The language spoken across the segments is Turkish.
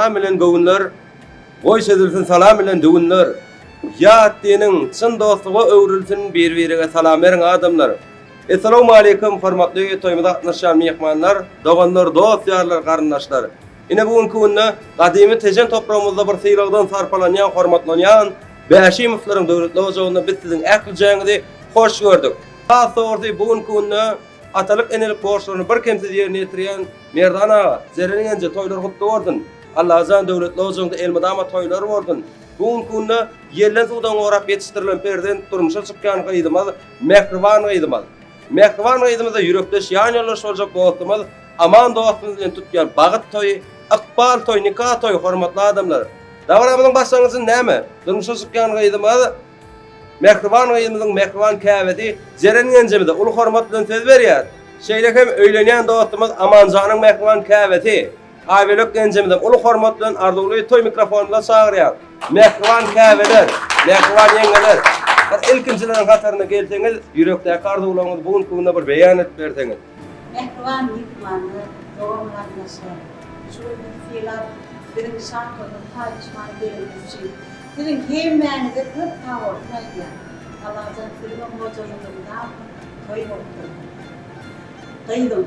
salam bilen gowunlar, goý sedilsin salam bilen düwünler. Ya dinin çyn dostlugy öwrülsin bir-birine salam beren adamlar. Assalamu alaykum hormatly toýmada gatnaşan mehmanlar, doganlar, dost ýarlar, garyndaşlar. Ine bugünkü günde gadymy tejen toprağımızda bir syýragdan sarpalanýan, hormatlanýan Bäşimovlaryň döwletli ojagyna biz siziň ählijaňyzy hoş gördük. Ha sordy bugünkü günde atalyk enelik borçlaryny bir kemsiz ýerine ýetirýän Merdan aga, zerreňence toýlar gutly bordun. Allah azan döwletli ojagyna elmadama toýlar bordun. Bugünkü günde ýerlen suwdan gorap ýetişdirilen prezident durmuşa çykýan gaýdymaz, mehriban gaýdymaz. Mehriban gaýdymazda ýürekdeş ýany-ýoldaş boljak dostumyz, aman dostumyz bilen tutýan bagyt toýy, ykbal toýy, nikah toýy hormatly adamlar. Dawramyzyň başlangyjy näme? Durmuşa çykýan gaýdymaz, mehriban gaýdymyzyň mehriban käbeti jereňencemizde uly hormat bilen söz berýär. Şeýlekem öýlenýän dostumyz Amanjanyň mehriban käbeti Aýbelek gencemizden uly hormat bilen arzuly toy mikrofonla çagyrýar. Mehriban käbeler, mehriban ýeňeler. İlkinçilerin katarına gelseňiz, ýürekdäki arzuwlaryňyzy bugün günde bir beýan etip berseňiz. Mehriban mehmanlar, doğumlarınızı, şu fiilat, benim şarkının tartışmanı verilmesi için, benim yemeğinize 40 tavır koyuyor. Allah'tan filmin hocalarından koy oldu. Kıydım.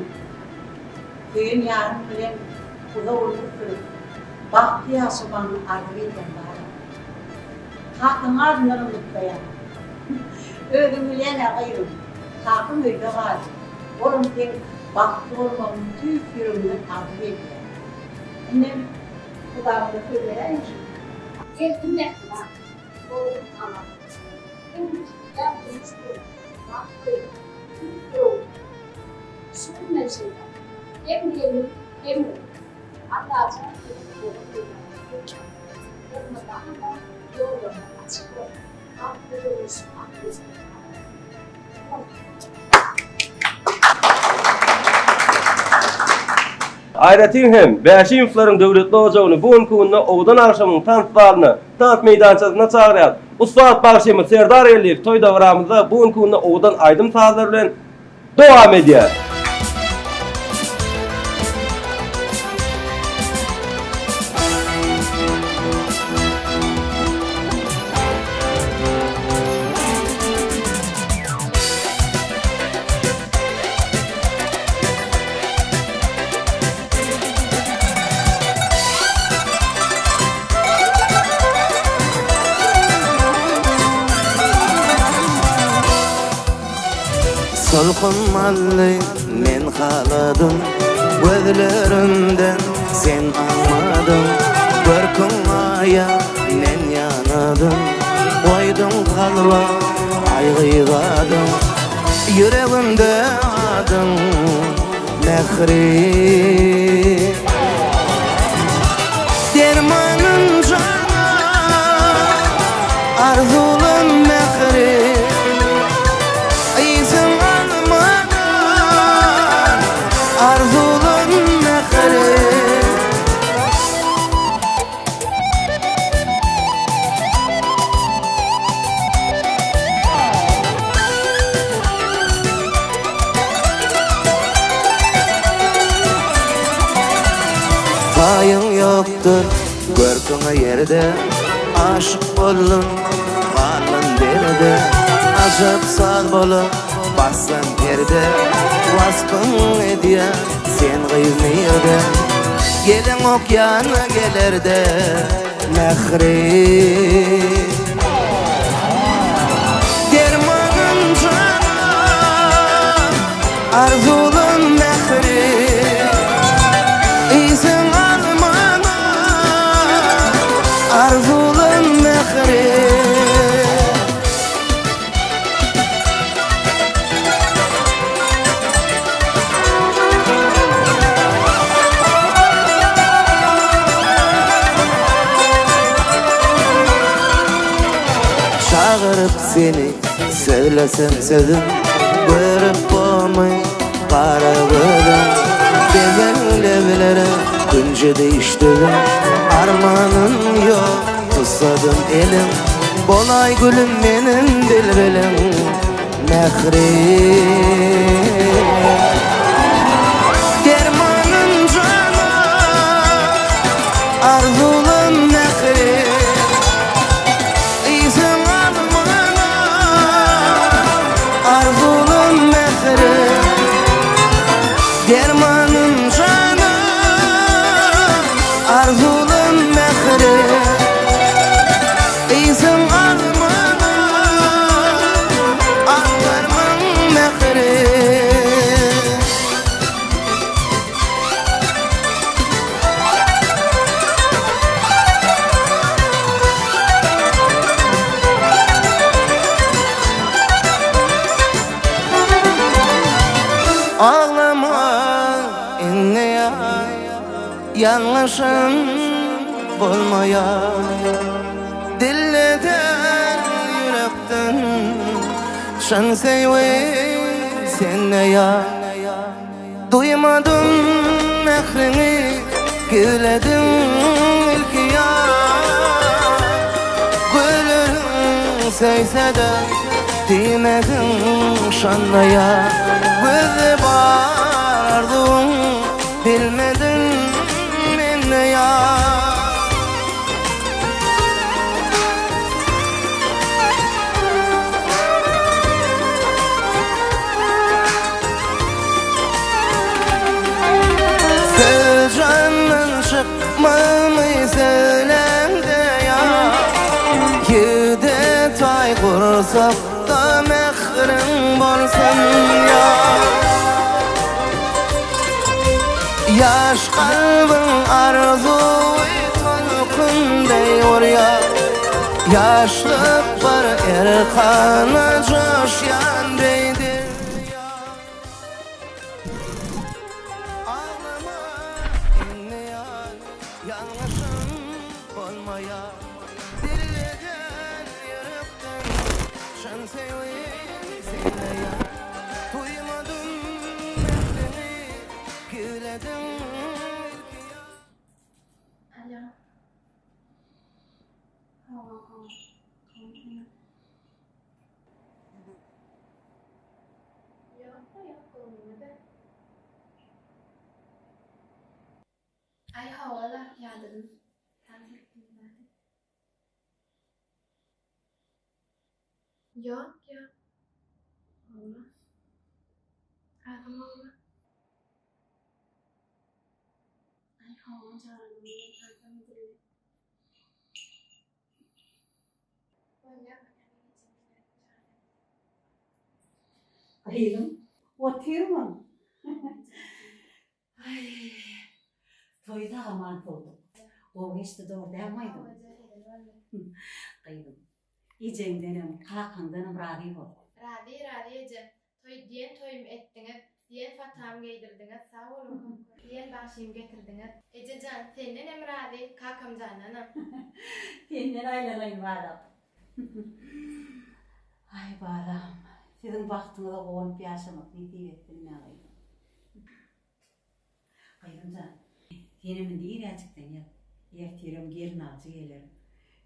Köyün yarın bilen kula olduk kırıp, baktıya sobanın argıyken bari. Hakkın ardınların mutluya. Ödüm bilene ayırım. Hakkın öyle var. Oğlum ben baktı olmamın tüy yürümünü takip ediyor. Annem kulağımda söyleyeyim. Geldim ne kadar? Oğlum ama. Ben konuştum. Baktım. Yok. Şunun mesela. Hem yerim hem de. Allah'a emanet olun. Daha da yolda açık olun. Aklınız, aklınız. Aýratym Bäşimovlaryň döwletli ojagyny bugünkü günde owdan akşamyň tanıtmalyny, tanıt meýdançasyna çagyrýar. Ustad Bäşimov Serdar Eliýew toý dowramyzda bugünkü günde owdan aýdym sazlar bilen dowam edýär. Solqunmally men haladım, gözlerimden sen almadın. Görkün aya men yanadım, koydun kalba aygıgadım. Yüreğimde adın mehri, dermanın cana, arzulun mehri. Payın yoktur görküne yerde, aşık boldum kalın berde. Ajab saz bolup bassan perde, vaspın edýär sen gıymyýda. Gelen okyana gelerde mehri, dermanın cana, arzulun mehri. İzin almana, arzulun mehri. Çağırıp seni söylesem sözüm, görüp bolmay kara gözüm. Bezenle bilere günce değiştirdim, armanın yok tutsadım elim. Bolay gülüm benim dilbelim mehri, dermanın cana, almadan Ağlarmın mehri Ağlama inne ya yanlışım olmaya Dilleden yürekten şan sevey senle ya Duymadım mehrini güledim ilk ya Gülürüm seyse de Dimedim şanlaya Gözü bağırdım Bilmedim minne ya Söz candan çıkmamı söylemde ya Yüde tay kursak da mehrin bolsun ya Yaş kalbin arzu tolkun deyur ya Yaşlık var erkana coşyan deydi ya Ağlama inne ya yanlışım olmaya Dilleden yürekten şan seveyim senle ya Duymadım mehrini güledim Alo. Yok olmadı. Ay havalar yağdırdım. Yok. Olmaz. Adım olmaz. Ay hava canım. Adım değil. Kıyım, otururum. Ay, toyda aman oldu. O işte doğru demaydım. Kıyım. İcendenim, kalkandanım radi ol. Radi ece. Toyum ettiniz. Diyen fatam giydirdiniz. Sağ olun. Diyen başım getirdiniz. Ece can, senin em radi. Kakam cananım. Senden aylanayım balam. Ay balam. Sizin baktığınızda olup yaşamak ne diyettin ne alayım. Kıyımcan, senemin değil gerçekten ya. Ertirim gelin ağacı gelirim.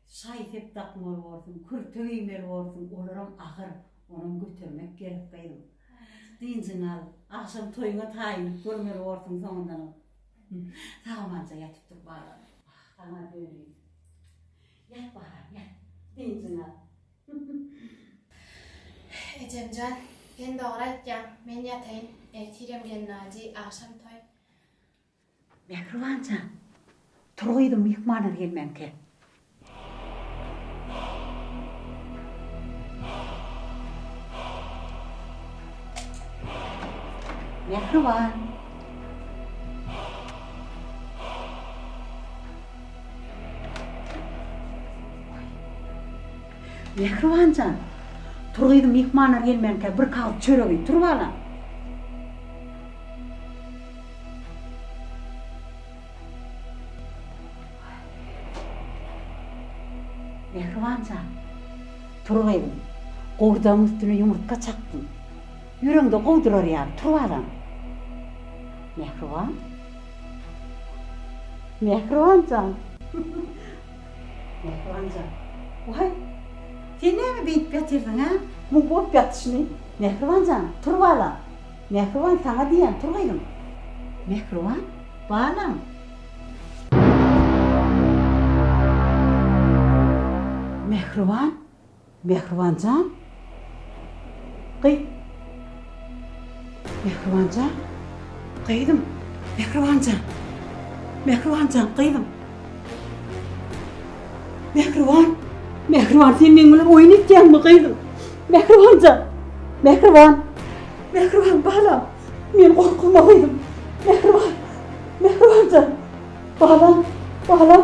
Şay tep takmır olsun, kürtüğümer olsun, olurum ağır. Onun götürmek gerek kıyım. Dincin al, akşam toyuna tayinip görmer olsun sonundan ol. Sağmanca yatıp dur balam. Sana böyleyim. Yat balam, yat. Dincin al. Ecemcan, sen doğru etken. Men yatayın. Ertirem gelin ağacı. Akşam toy. Mehribancan, turguydım mihmanır gelmenke. Mehriban. Mehribancan, turguydım mihmanır gelmenke bir kalıp çörögü turub alam. Mehribancan, turguydım. Gordağın üstüne yumurtka çaktım. Yüreğimde kovdurar ya, turub alam. Mehriban? Mehribancan. Mehribancan. Vay, sen ne mi beyip yatirdin ha? Bu bop yatışını. Mehribancan, turub alam. Mehriban sana diyen turguydım. Mehriban, balam. Mehriban, Mehribancan. Kıy. Mehribancan. Kıydım. Mehribancan. Mehribancan kıydım. Mehriban. Mehriban sen benimle oyun etken mi kıydın? Mehribanca. Mehriban. Mehriban bala. Men korkuma kıydım. Mehriban. Mehribanca. Balam. Balam.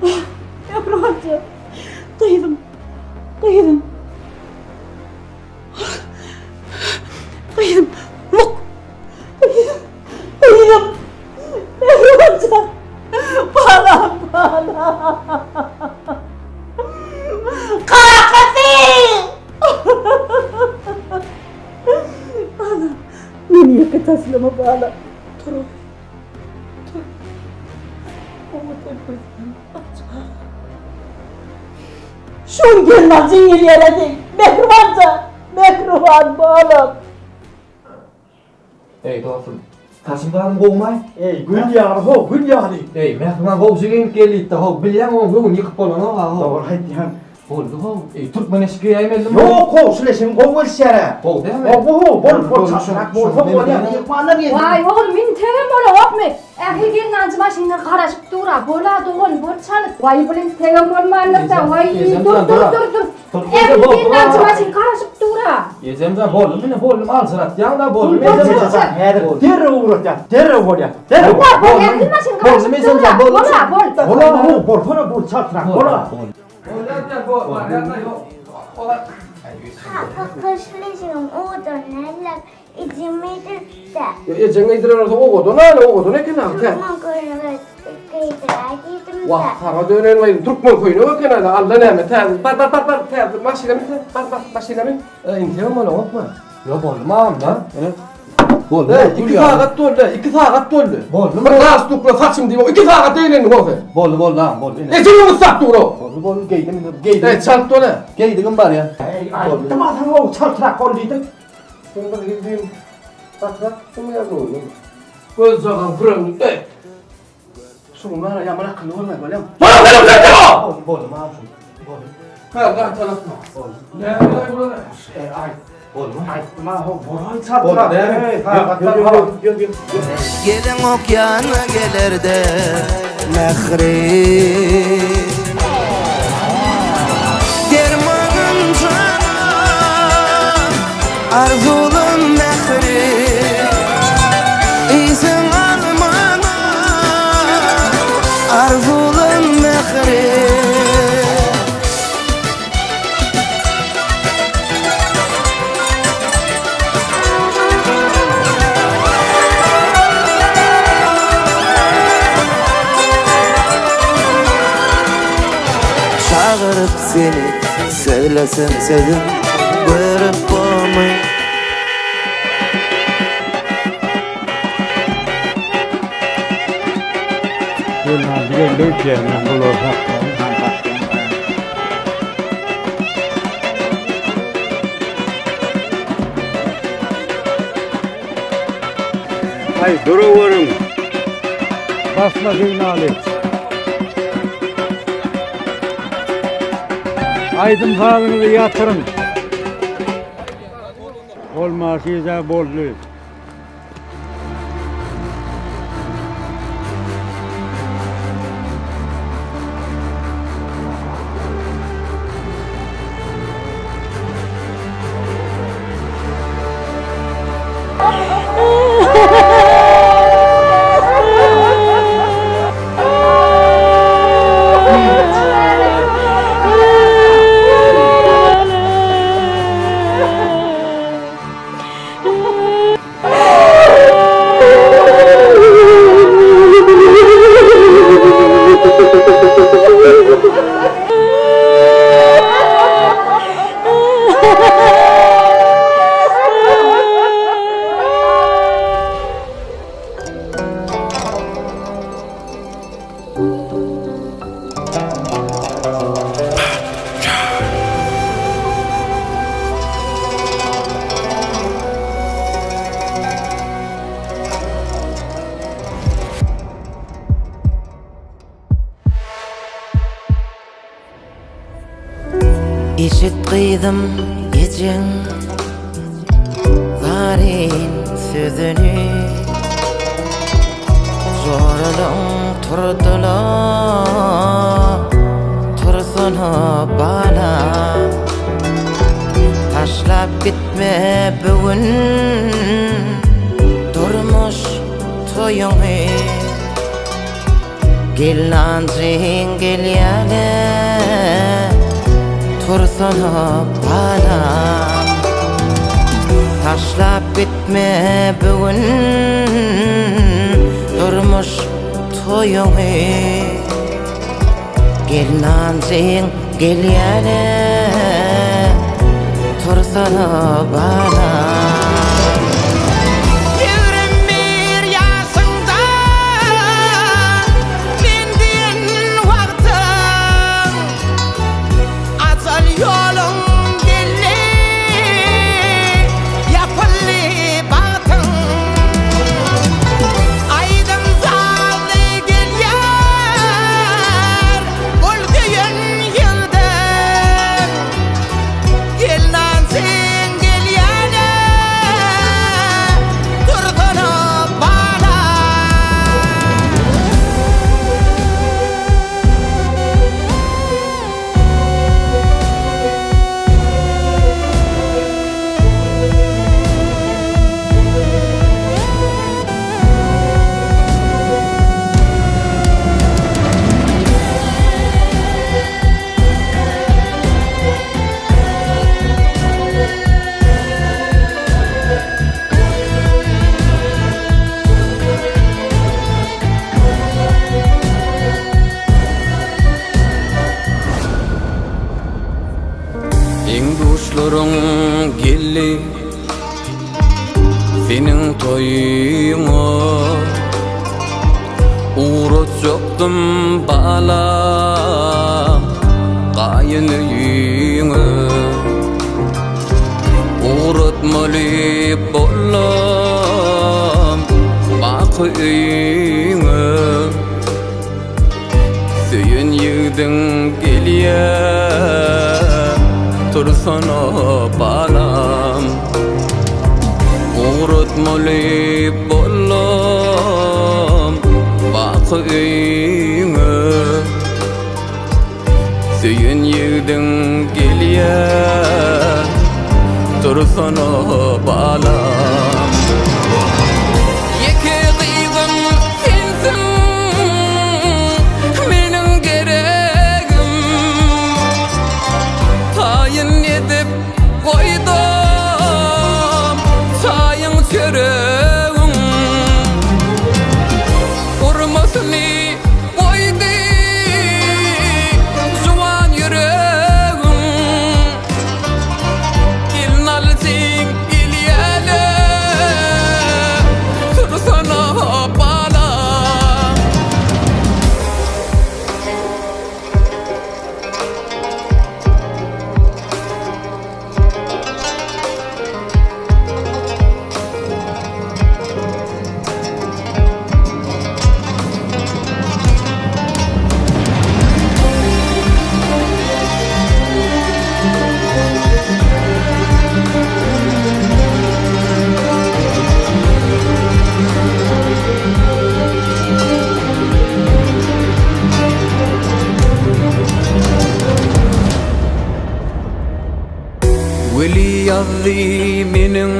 Mehribanca. Kıydım. Kıydım. Kıydım. Luk. Kıydım. Kıydım. Mehribanca. Balam. Balam. Bala, beni yakı taslama bala. Dur. Dur. Şun gelmezin yeledik. Mehribanca. Mehriban bala. Ey dostum, taşımlarım kovmay. Ey gül yağını ho, gül yağını. Ey, mehman kovsugen geliydi ho, bilýän o gün yıkıp bolany ho. Doğru aytýan. Boldy ho. Ey, Türkmen eşki ýaýmeldim. Yok ho, şuleşim gol şere. Bol deme. O bu, bol çatrak, bol bolýan. Yıkmanlar yedi. Vay oğlum men tegem bola hokmy. Ähli gelňänçy maşyna garaşyp dura, bola dogon bol çalyp. Vay bilen tegem bolmanlykda, vay dur. Ähli gelňänçy maşyna garaşyp dura. Yezemde boldy, mene boldum alçırat. Ýa-da boldum. Derre uğraşýar, derre bolýar. Derre Bol, ähli maşyna garaşyp dura. Bola, bol. Bola ho, bol çatrak, bola. Bakışlışım odanlar izimidir de. Ejeng ýetiren o godon eken ha. Türkmen köyüne gittim Wah, de. hara dönen way Türkmen köýüne eken ha. Allah näme täze. Täze maşina min. Maşina min. Intiham bolan okma. Yo boldum am da. Boldy. 2 saat doldy. 2 saat doldy. Boldum. Bir gaz tukla saçım diýip 2 saat eýlendi gowy. Boldy am, boldy. Eşeňi musat duro. Boldy geydim, Çalt dola. Geydigim bar ya. Tamam ho, çatrak gol diýdim. Şunda gideyim. Bak, şunu yazdım. Göz zagan fırın. Şunlara yamana kılı olmay bolem. Boldum am. Boldy. Ha, tarafma. Ne burada? Ay, Boldum. ma ho, bol çatrak. Gelin okyana gelir de mehri Dermanın cana arzulun mehri İzin almana arzulun mehri Çağırıp seni söylesen sözüm Buyurup olmayı Ay duruverin. Basma signali. Aydın sağlığınızı yatırın. Olmaz size bollu. İşit kıydım gecen Zarin sözünü Zorlan turdular Tur tursana balam taşlap gitme bugün durmuş toyuňy Gelnancın gelyale tursana balam taşlap gitme bugün durmuş toyuňy Gelnancın gelyale tursana balam Gelli senin toyuňa uğratjokdum balam gaýynyňa uğratmaly bolam bakyňa süýün ýigdiň gelýär tursana balam uğratmaly bolam bakyňa süýün ýigdiň gelýär tursana balam ýeke gıygym sensiň meniň geregim taýyn edip koydum sayın çöreğim urmasını koydu juwan yüreğim ilnalsın ilyale tursana balam Veli yazdı menin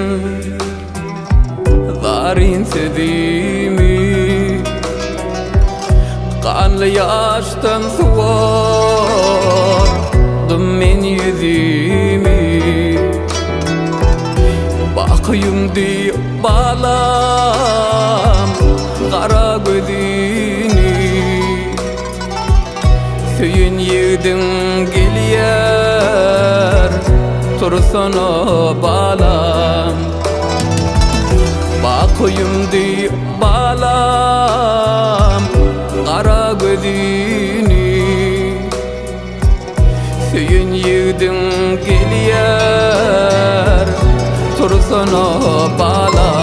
zarin sedimi kanlı yaştan suvardım men yüzimi bakıyımdı balam kara gözini süyün yedin gelýär tursana balam bakıyımdı balam kara gözini süyün yedin gelýär tursana balam